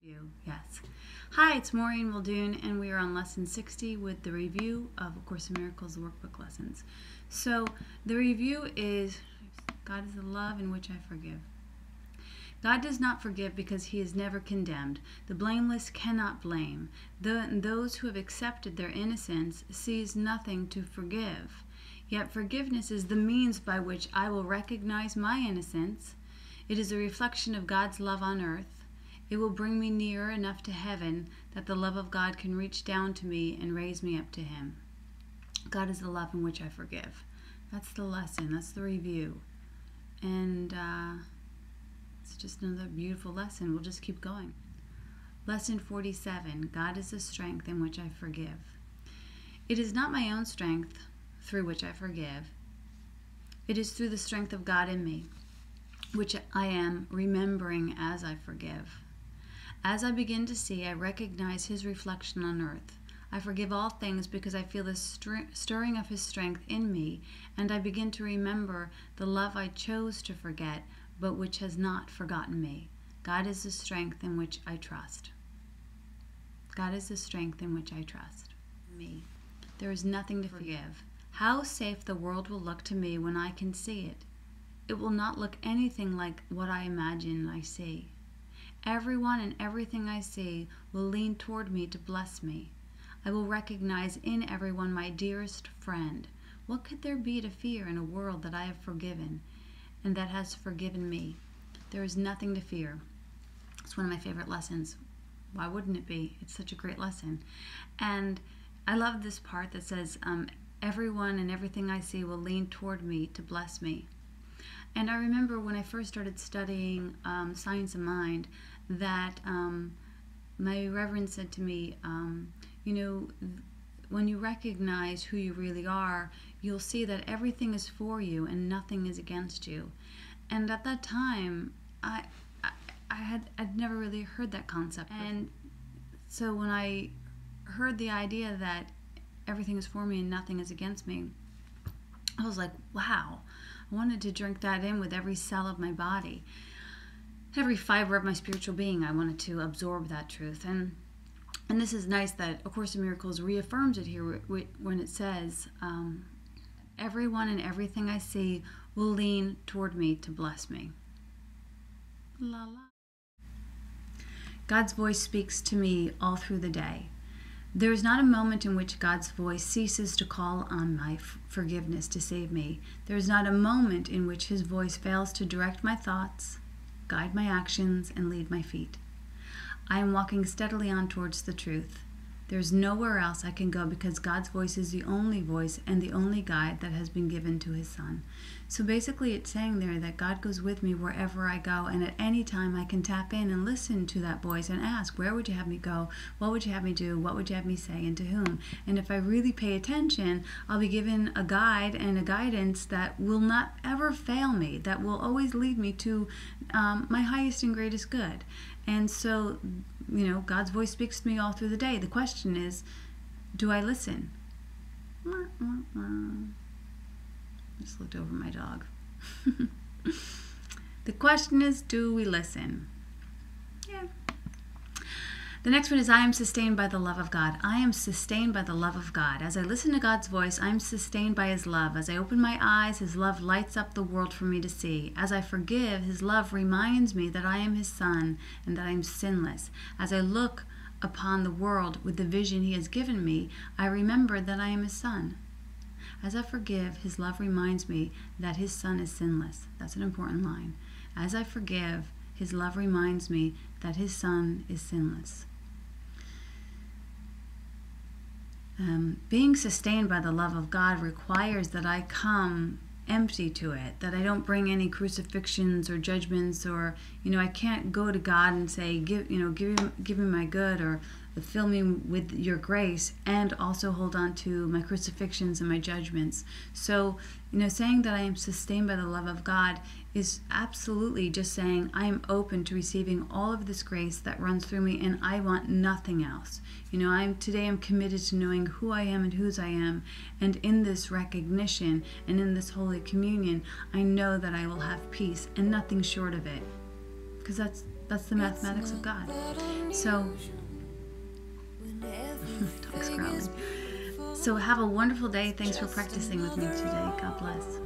Yes. Hi, it's Maureen Muldoon, and we are on lesson 60 with the review of A Course in Miracles workbook lessons. So the review is God is the love in which I forgive. God does not forgive because he is never condemned. The blameless cannot blame. Those who have accepted their innocence sees nothing to forgive. Yet forgiveness is the means by which I will recognize my innocence. It is a reflection of God's love on earth. It will bring me nearer enough to heaven that the love of God can reach down to me and raise me up to him. God is the love in which I forgive. That's the lesson. That's the review. And it's just another beautiful lesson. We'll just keep going. Lesson 47. God is the strength in which I forgive. It is not my own strength through which I forgive. It is through the strength of God in me, which I am remembering as I forgive. As I begin to see, I recognize his reflection on earth. I forgive all things because I feel the stirring of his strength in me, and I begin to remember the love I chose to forget, but which has not forgotten me. God is the strength in which I trust. God is the strength in which I trust. Me. There is nothing to forgive. How safe the world will look to me when I can see it. It will not look anything like what I imagine I see. Everyone and everything I see will lean toward me to bless me. I will recognize in everyone my dearest friend. What could there be to fear in a world that I have forgiven and that has forgiven me? There is nothing to fear. It's one of my favorite lessons. Why wouldn't it be? It's such a great lesson. And I love this part that says, everyone and everything I see will lean toward me to bless me. And I remember when I first started studying Science of Mind that my Reverend said to me, when you recognize who you really are, you'll see that everything is for you and nothing is against you. And at that time, I'd never really heard that concept. And so when I heard the idea that everything is for me and nothing is against me, I was like, wow. I wanted to drink that in with every cell of my body. Every fiber of my spiritual being, I wanted to absorb that truth. And this is nice that A Course in Miracles reaffirms it here when it says, everyone and everything I see will lean toward me to bless me. La la. God's voice speaks to me all through the day. There is not a moment in which God's voice ceases to call on my forgiveness to save me. There is not a moment in which his voice fails to direct my thoughts, guide my actions, and lead my feet. I am walking steadily on towards the truth. There is nowhere else I can go because God's voice is the only voice and the only guide that has been given to his Son. So basically it's saying there that God goes with me wherever I go, and at any time I can tap in and listen to that voice and ask, where would you have me go? What would you have me do? What would you have me say, and to whom? And if I really pay attention, I'll be given a guide and a guidance that will not ever fail me, that will always lead me to my highest and greatest good. And so, God's voice speaks to me all through the day. The question is, do I listen? Just looked over my dog. The question is, do we listen? Yeah. The next one is, I am sustained by the love of God. I am sustained by the love of God. As I listen to God's voice, I am sustained by his love. As I open my eyes, his love lights up the world for me to see. As I forgive, his love reminds me that I am his son and that I am sinless. As I look upon the world with the vision he has given me, I remember that I am his son. As I forgive, his love reminds me that his son is sinless. That's an important line. As I forgive, his love reminds me that his son is sinless. Being sustained by the love of God requires that I come empty to it, that I don't bring any crucifixions or judgments, or I can't go to God and say, give me my good, or fill me with your grace, and also hold on to my crucifixions and my judgments. So saying that I am sustained by the love of God is absolutely just saying I am open to receiving all of this grace that runs through me, and I want nothing else. Today I'm committed to knowing who I am and whose I am, and in this recognition and in this Holy Communion, I know that I will have peace and nothing short of it, because That's the mathematics of God. So, dog's growling. So have a wonderful day. Thanks for practicing with me today. God bless.